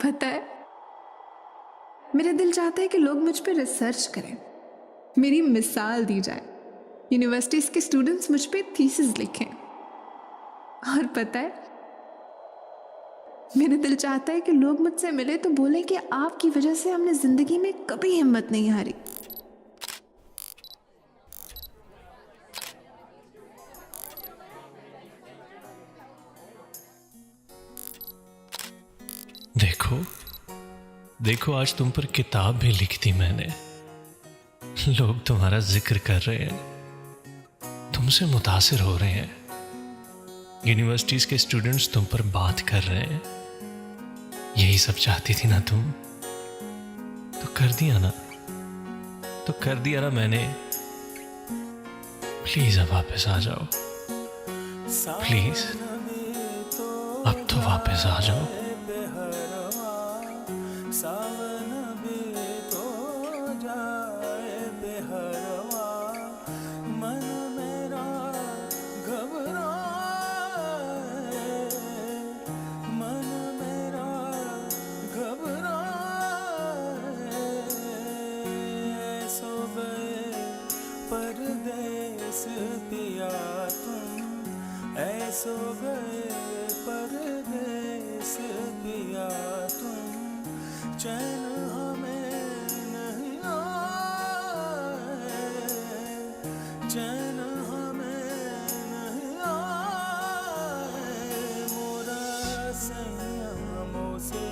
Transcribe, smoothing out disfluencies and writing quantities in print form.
पता है, मेरा दिल चाहता है कि लोग मुझ पर रिसर्च करें, मेरी मिसाल दी जाए, यूनिवर्सिटीज़ के स्टूडेंट्स मुझ पे थीसिस लिखें। और पता है, मेरा दिल चाहता है कि लोग मुझसे मिले तो बोलें कि आपकी वजह से हमने ज़िंदगी में कभी हिम्मत नहीं हारी। देखो देखो, आज तुम पर किताब भी लिख दी मैंने। लोग तुम्हारा जिक्र कर रहे हैं, तुमसे मुतासिर हो रहे हैं। यूनिवर्सिटीज के स्टूडेंट्स तुम पर बात कर रहे हैं। यही सब चाहती थी ना तुम? तो कर दिया ना, मैंने। प्लीज अब वापस आ जाओ, प्लीज अब तो वापस आ जाओ। सावन भी तो जाए बेहरवा, मन मेरा घबराए, मन मेरा घबराए। सो गए परदेस पिया तुम, ऐसो गए परदेस पिया तुम, चैन हमें नहीं आए, चैन हमें नहीं आए। मोरा संयमों से